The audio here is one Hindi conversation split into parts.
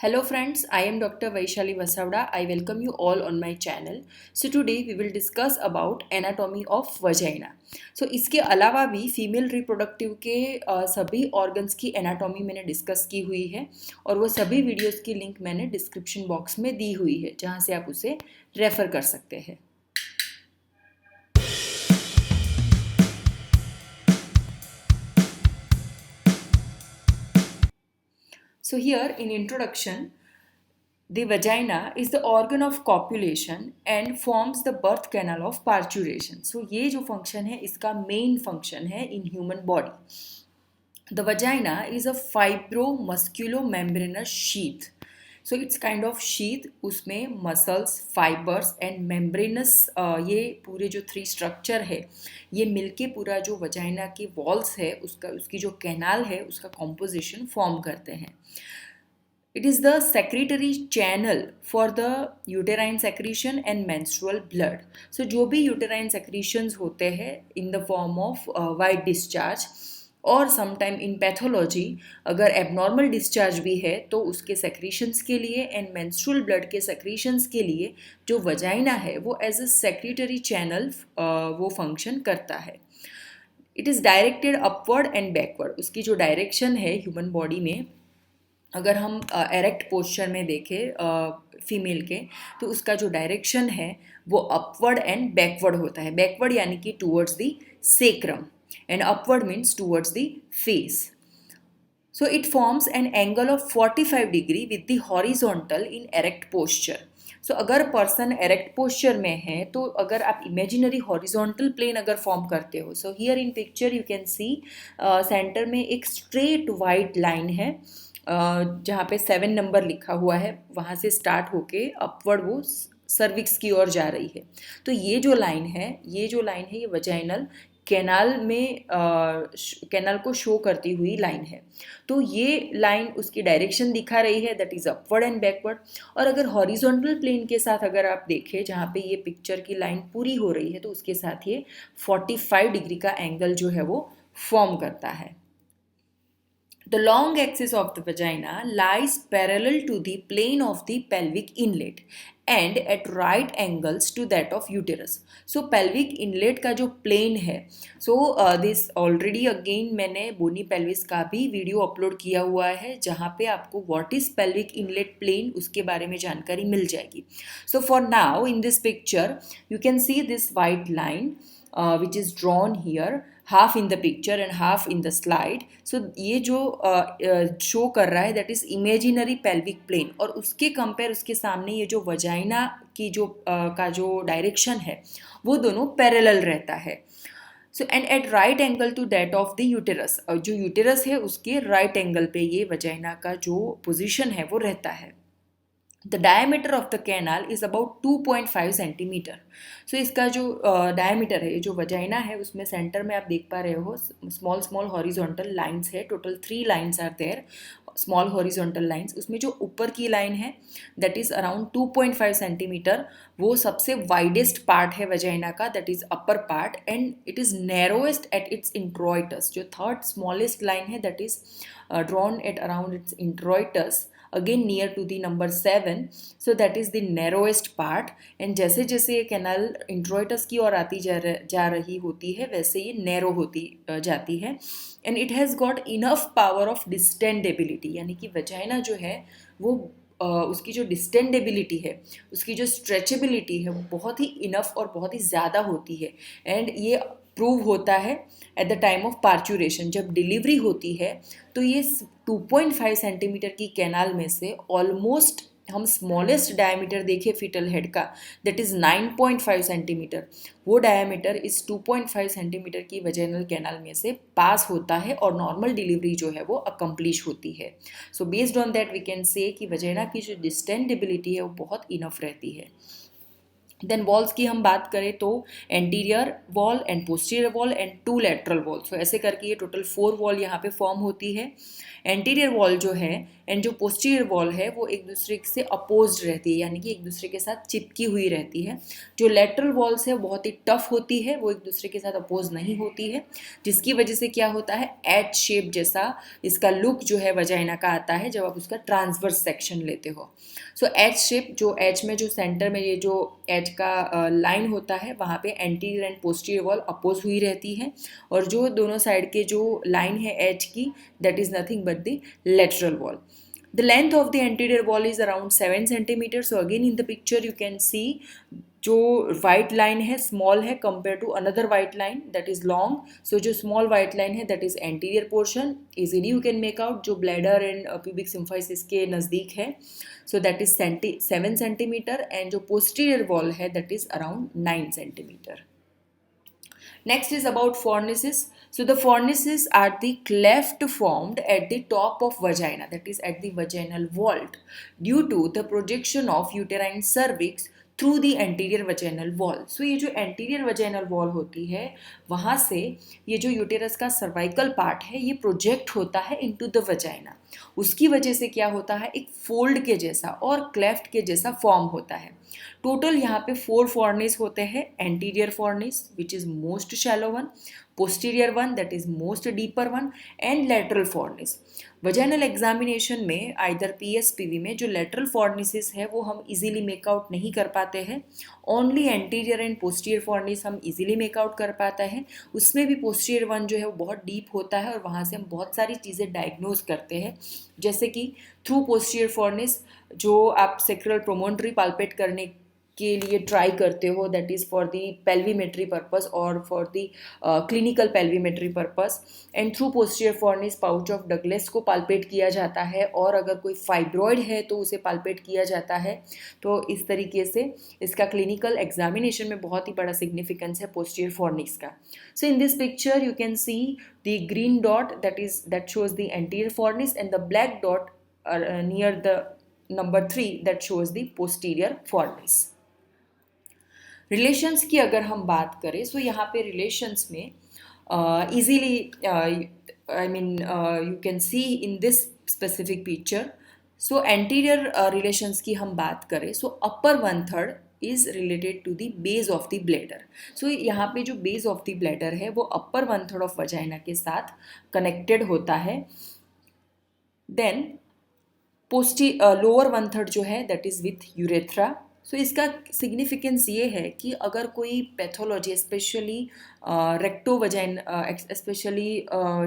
Hello friends, I am Dr. Vaishali Vasavda. I welcome you all on my channel. So today we will discuss about anatomy of vagina. So इसके अलावा भी फीमेल रिप्रोडक्टिव के सभी ऑर्गन्स की एनाटॉमी मैंने डिस्कस की हुई है और वो सभी वीडियोस की लिंक मैंने डिस्क्रिप्शन बॉक्स में दी हुई है जहाँ से आप उसे रेफर कर सकते हैं. So here in introduction, the vagina is the organ of copulation and forms the birth canal of parturition. So ये जो function है इसका main function है in human body. The vagina is a fibromusculomembranous sheath. So it's kind of sheath. उसमें muscles, fibers and membranous ये पूरे जो three structure है ये मिलके पूरा जो vagina की walls है उसकी जो canal है उसका composition form करते हैं. It is the secretory channel for the uterine secretion and menstrual blood. So जो भी uterine secretions होते हैं in the form of white discharge और समटाइम इन पैथोलॉजी अगर एबनॉर्मल डिस्चार्ज भी है तो उसके सेक्रीशंस के लिए एंड मेंस्ट्रुअल ब्लड के सेक्रीशंस के लिए जो वजाइना है वो एज अ सेक्रेटरी चैनल वो फंक्शन करता है. It is directed upward and backward. उसकी जो डायरेक्शन है ह्यूमन बॉडी में अगर हम एरेक्ट पोस्चर में देखें फीमेल के तो उसका जो डायरेक्शन है वो अपवर्ड एंड बैकवर्ड होता है. बैकवर्ड यानी कि towards the sacrum and upward means towards the face. So it forms an angle of 45 degree with the horizontal in erect posture. So अगर पर्सन एरेक्ट पोस्चर में है तो अगर आप इमेजिनरी हॉरिजॉन्टल प्लेन अगर फॉर्म करते हो so here in picture you can see centre में एक स्ट्रेट वाइट लाइन है जहाँ पे 7 नंबर लिखा हुआ है. वहाँ से स्टार्ट होके अपवर्ड वो सर्विक्स की ओर जा रही है. तो ये जो लाइन है ये वजाइनल कैनाल को शो करती हुई लाइन है. तो ये लाइन उसकी डायरेक्शन दिखा रही है that is upward and backward. और अगर हॉरिजॉन्टल प्लेन के साथ अगर आप देखें जहाँ पे ये पिक्चर की लाइन पूरी हो रही है तो उसके साथ ये 45 डिग्री का एंगल जो है वो फॉर्म करता है. The long axis of the vagina lies parallel to the plane of the pelvic inlet and at right angles to that of uterus. So pelvic inlet का जो plane है this already again मैंने बोनी pelvis का भी वीडियो अपलोड किया हुआ है जहाँ पे आपको what is pelvic inlet plane उसके बारे में जानकारी मिल जाएगी. So for now in this picture you can see this white line which is drawn here half in the picture and half in the slide. So ये जो शो कर रहा है that is imaginary pelvic plane और उसके कंपेयर उसके सामने ये जो वजाइना की जो का जो डायरेक्शन है वो दोनों पैरेलल रहता है. So and at right angle to that of the uterus. जो यूटेरस है उसके राइट एंगल पे ये वजाइना का जो पोजीशन है वो रहता है. The diameter of the canal is about 2.5 centimeter. So इसका जो diameter है जो वजाइना है उसमें सेंटर में आप देख पा रहे हो small horizontal lines है. Total 3 lines are there, small horizontal lines. उसमें जो ऊपर की लाइन है that is around 2.5 centimeter वो सबसे widest part है वजाइना का that is upper part and it is narrowest at its introitus. जो third smallest line है that is drawn at around its introitus again near to the number 7. So that is the narrowest part and जैसे जैसे ये कैनाल इंट्रोइटस की ओर आती जा रही होती है वैसे ये नैरो होती जाती है. And it has got enough power of distendability यानी कि वजाइना जो है वो उसकी जो डिस्टेंडेबिलिटी है उसकी जो स्ट्रेचेबिलिटी है वो बहुत ही इनफ और बहुत ही ज़्यादा होती है. एंड ये प्रूव होता है at the time of parturition. जब डिलीवरी होती है तो ये 2.5 सेंटीमीटर की कैनाल में से ऑलमोस्ट हम स्मॉलेस्ट डायमीटर देखें फीटल हेड का दैट इज़ 9.5 सेंटीमीटर. वो डायमीटर इस 2.5 सेंटीमीटर की वजाइनल कैनाल में से पास होता है और नॉर्मल डिलीवरी जो है वो अकम्प्लिश होती है. So based on that we can say कि वजाइना की जो डिस्टेंडेबिलिटी है वो बहुत इनफ रहती है. देन वॉल्स की हम बात करें तो anterior wall and posterior wall and 2 lateral wall, so ऐसे करके ये टोटल 4 वॉल यहाँ पे फॉर्म होती है। एंटीरियर वॉल जो है एंड जो पोस्टीरियर वॉल है वो एक दूसरे से अपोज्ड रहती है, यानी कि एक दूसरे के साथ चिपकी हुई रहती है। जो लेटरल वॉल्स है बहुत ही टफ होती है, वो एक दूसरे के साथ अपोज नहीं होती है, जिसकी वजह से क्या होता है एच शेप जैसा इसका लुक जो है वजाइना का आता है जब आप उसका ट्रांसवर्स सेक्शन लेते हो। सो एच शेप, जो एच में जो सेंटर में ये जो एच का लाइन होता है वहाँ पे anterior and posterior wall appose हुई रहती है, और जो दोनों साइड के जो लाइन है एच की that is nothing but the lateral wall. The length of the anterior wall is around 7 centimeters. So again in the picture you can see जो white line है small है compared to another white line that is long. So जो small white line है that is anterior portion. Easily you can make out जो bladder and pubic symphysis के नज़दीक है. So that is 7 centimeter and जो posterior wall है that is around 9 centimeter. Next is about fornices. So the fornices are the cleft formed at the top of vagina, that is at the vaginal vault, due to the projection of uterine cervix through the anterior vaginal wall. So ये जो एंटीरियर वजाइनल वॉल होती है वहाँ से ये जो यूटेरस का सर्वाइकल पार्ट है ये प्रोजेक्ट होता है इनटू द वजाइना। उसकी वजह से क्या होता है एक फोल्ड के जैसा और क्लेफ्ट के जैसा फॉर्म होता है। टोटल यहाँ पे 4 फॉर्निस होते हैं, anterior fornix which is most shallow one, posterior one that is most deeper one and lateral fornix. Vaginal examination में आइदर पीएसपीवी में जो लेटरल फॉर्निसिस है वो हम इजीली मेकआउट नहीं कर पाते हैं, only anterior and posterior furnace हम इजीली मेकआउट कर पाते हैं। उसमें भी पोस्टीरियर वन जो है वो बहुत डीप होता है और वहाँ से हम बहुत सारी चीज़ें डायग्नोज करते हैं, जैसे कि थ्रू पोस्टीरियर फॉर्निस जो आप सेक्रुअल प्रोमोन्टरी पाल्पेट करने के लिए ट्राई करते हो that is for the pelvimetry purpose और for the clinical pelvimetry purpose, and through posterior fornix pouch of Douglas को पाल्पेट किया जाता है, और अगर कोई फाइब्रॉइड है तो उसे पाल्पेट किया जाता है। तो इस तरीके से इसका क्लिनिकल एग्जामिनेशन में बहुत ही बड़ा सिग्निफिकेंस है पोस्टीरियर फॉर्निस का। So in this picture you can see the green dot that shows the anterior fornis and the black dot near the number 3 that shows the posterior fornis. Relations की अगर हम बात करें सो यहाँ पे रिलेशंस में easily I mean you can see in this specific picture. So anterior relations की हम बात करें so upper 1/3 is related to the base of the bladder. So यहाँ पे जो बेस ऑफ द ब्लैडर है वो अपर 1/3 ऑफ वजाइना के साथ कनेक्टेड होता है। देन लोअर 1/3 जो है that is with urethra. So इसका सिग्निफिकेंस ये है कि अगर कोई pathology specially rectovaginal specially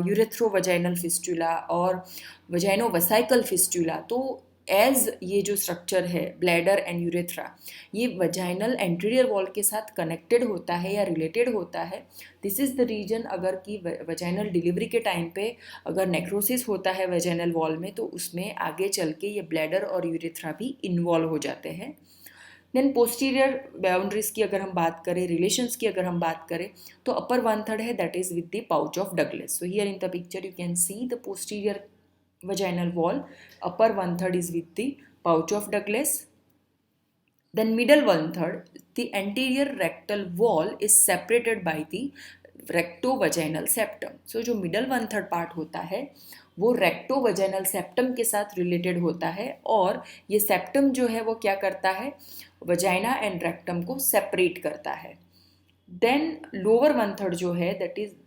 urethrovaginal fistula और वजाइनो वसाइकल फिस्टुला, तो एज ये जो स्ट्रक्चर है ब्लैडर एंड यूरेथ्रा ये वजाइनल एंटीरियर वॉल के साथ कनेक्टेड होता है या रिलेटेड होता है। दिस इज़ द रीजन अगर कि वजाइनल डिलीवरी के टाइम पे अगर नेक्रोसिस होता है वजाइनल वॉल में तो उसमें आगे चल के ये ब्लैडर और यूरेथ्रा भी इन्वॉल्व हो जाते हैं। देन पोस्टीरियर बाउंड्रीज की अगर हम बात करें, रिलेशंस की अगर हम बात करें तो अपर 1/3 है that is with the pouch of Douglas. So here in the picture you can see the posterior vaginal wall, upper 1/3 is with the pouch of Douglas. Then middle 1/3 the anterior rectal wall is separated by the rectovaginal septum. So जो middle 1/3 part होता है वो rectovaginal septum के साथ related होता है, और ये septum जो है वो क्या करता है vagina and rectum को separate करता है। Then lower 1/3 जो है that is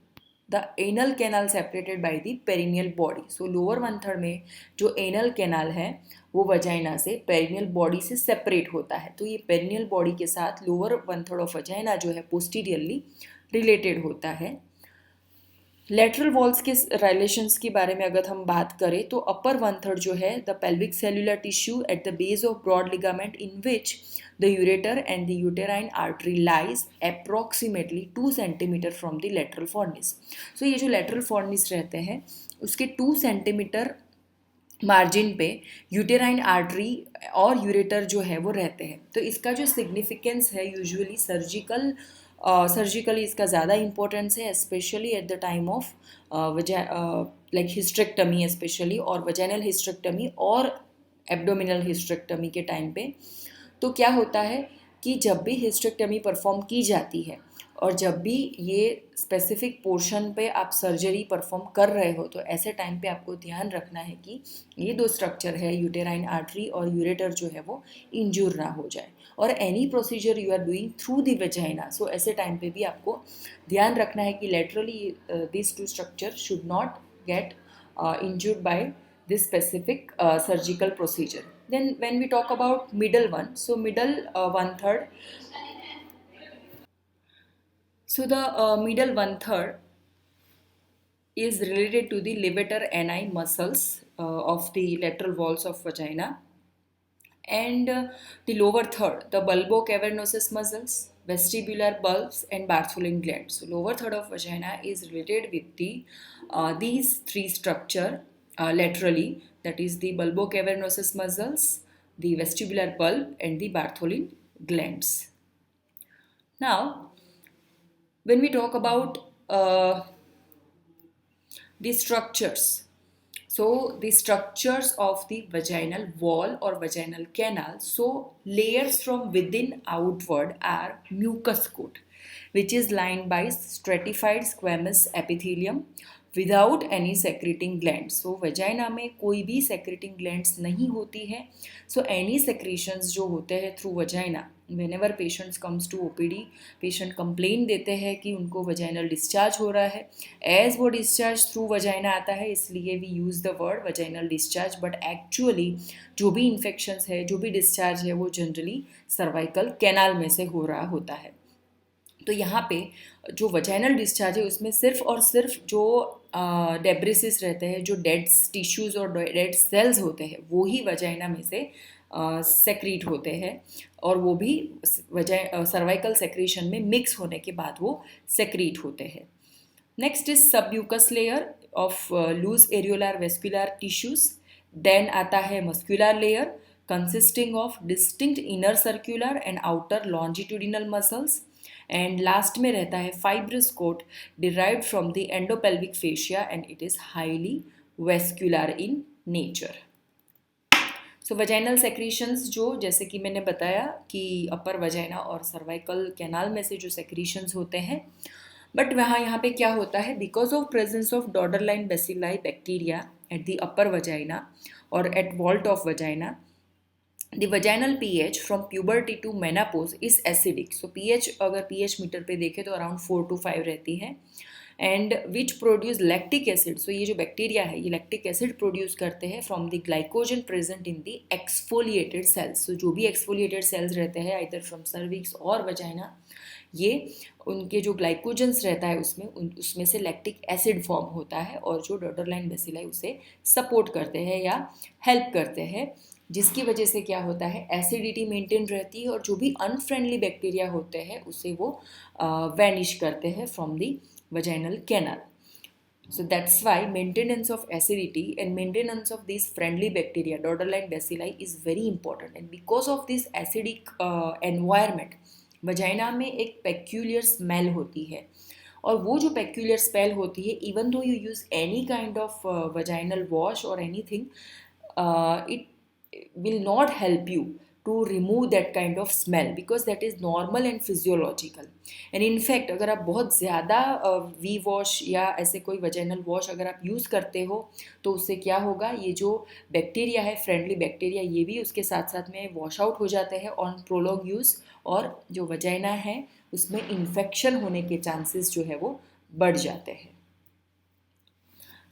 the anal canal separated by the perineal body. So lower 1/3 में जो एनल कैनाल है वो वजाइना से पेरिनियल बॉडी से सेपरेट होता है, तो ये पेरिनियल बॉडी के साथ लोअर 1/3 ऑफ वजाइना जो है पोस्टीरियरली रिलेटेड होता है। लेटरल वॉल्स के रिलेशंस के बारे में अगर हम बात करें तो अपर 1/3 जो है the pelvic cellular tissue at the base of broad ligament in which the ureter and the uterine artery lies approximately 2 centimeter from the lateral fornis. So ये जो lateral fornis रहते हैं उसके 2 centimeter मार्जिन पे यूटेराइन आर्टरी और यूरेटर जो है वो रहते हैं। तो इसका जो सिग्निफिकेंस है यूजुअली सर्जिकली इसका ज़्यादा इंपॉर्टेंस है, specially at the time of like hysterectomy specially, और वजाइनल हिस्ट्रेक्टमी और एब्डोमिनल हिस्ट्रेक्टमी के टाइम पे। तो क्या होता है कि जब भी हिस्टेक्टमी परफॉर्म की जाती है और जब भी ये स्पेसिफिक पोर्शन पे आप सर्जरी परफॉर्म कर रहे हो, तो ऐसे टाइम पे आपको ध्यान रखना है कि ये दो स्ट्रक्चर है, यूटेराइन आर्टरी और यूरेटर जो है वो इंजूर ना हो जाए। और any procedure you are doing through the vagina, so ऐसे टाइम पे भी आपको ध्यान रखना है कि laterally this two structure should not get injured by this specific surgical procedure. Then when we talk about middle one, so middle one third, so the middle one third is related to the levator ani muscles of the lateral walls of vagina, and the lower third, the bulbocavernosus muscles, vestibular bulbs, and Bartholin glands. So lower third of vagina is related with the these three structure laterally, that is the bulbocavernosus muscles, the vestibular bulb, and the Bartholin glands. Now, when we talk about the structures, so the structures of the vaginal wall or vaginal canal, so layers from within outward are mucus coat, which is lined by stratified squamous epithelium without any secreting gland. So vagina में कोई भी सेक्रेटिंग ग्लैंड्स नहीं होती है. सो एनी सेक्रेशंस जो होते हैं through vagina, whenever patients comes to OPD, patient complain देते हैं कि उनको वजाइनल डिस्चार्ज हो रहा है. एज वो डिस्चार्ज थ्रू वजाइना आता है, इसलिए we use the word vaginal discharge, but actually जो भी इन्फेक्शंस है, जो भी डिस्चार्ज है, वो जनरली सर्वाइकल कैनाल में से हो रहा होता है. तो यहाँ पे जो वजाइनल डिस्चार्ज है उसमें सिर्फ और सिर्फ जो डेब्रिसिस रहते हैं, जो डेड टिश्यूज़ और डेड सेल्स होते हैं, वो ही वजाइना में से सेक्रीट होते हैं, और वो भी सर्वाइकल सेक्रेशन में मिक्स होने के बाद वो सेक्रीट होते हैं. Next is submucous layer of loose areolar vascular tissues. Then आता है muscular layer consisting of distinct inner circular and outer longitudinal muscles. And last में रहता है fibrous coat derived from the endopelvic fascia and it is highly vascular in nature. So vaginal secretions जो, जैसे कि मैंने बताया कि अपर वजाइना और सर्वाइकल कैनाल में से जो सेक्रीशंस होते हैं, बट वहाँ यहाँ पे क्या होता है, because of presence of Doderlein bacilli bacteria at the upper vagina और at vault of vagina, the vaginal pH from puberty to menopause is acidic. So pH अगर pH मीटर पे देखें तो अराउंड 4 to 5 रहती है. And which produce lactic acid. So ये जो बैक्टीरिया है ये लैक्टिक एसिड प्रोड्यूस करते हैं from the glycogen present in the exfoliated cells. So जो भी एक्सफोलिएटेड सेल्स रहते हैं आइदर फ्रॉम सर्विक्स और वजाइना, ये उनके जो ग्लाइकोजन्स रहता है उसमें से लैक्टिक एसिड फॉर्म होता है, और जो डॉर्डरलाइन बेसिलाई उसे सपोर्ट करते हैं या हेल्प करते हैं, जिसकी वजह से क्या होता है, एसिडिटी मेंटेन रहती है और जो भी अनफ्रेंडली बैक्टीरिया होते हैं उसे वो वैनिश करते हैं from the vaginal canal. So that's why maintenance of acidity and maintenance of these friendly bacteria, Dodderline bacilli, is very important. And because of this acidic environment, vagina में एक peculiar smell होती है, और वो जो peculiar smell होती है, even though you use any kind of vaginal wash or anything, it will not help you to remove that kind of smell because that is normal and physiological. And in fact अगर आप बहुत ज़्यादा वी वॉश या ऐसे कोई वजाइनल वॉश अगर आप यूज़ करते हो तो उससे क्या होगा, ये जो बैक्टीरिया है, फ्रेंडली बैक्टीरिया, ये भी उसके साथ साथ में वॉश आउट हो जाते हैं ऑन प्रोलॉन्ग यूज़, और जो वजाइना है उसमें इन्फेक्शन होने के चांसेस जो है वो बढ़ जाते हैं.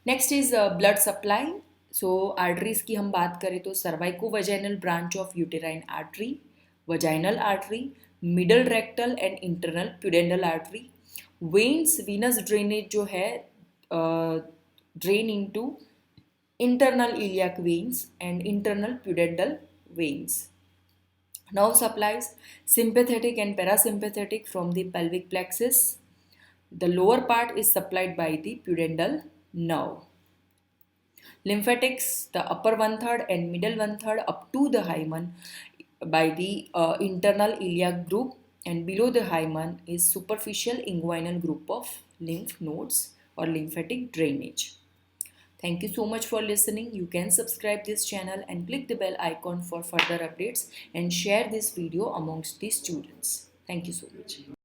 Next is blood supply. So arteries की हम बात करें तो cervico vaginal branch of uterine artery, vaginal artery, middle rectal and internal pudendal artery. Veins, venous drainage जो है drain into internal iliac veins and internal pudendal veins. Nerve supplies, sympathetic and parasympathetic from the pelvic plexus. The lower part is supplied by the pudendal nerve. Lymphatics, the upper 1/3 and middle 1/3 up to the hymen by the internal iliac group, and below the hymen is superficial inguinal group of lymph nodes or lymphatic drainage. Thank you so much for listening. You can subscribe this channel and click the bell icon for further updates and share this video amongst the students. Thank you so much.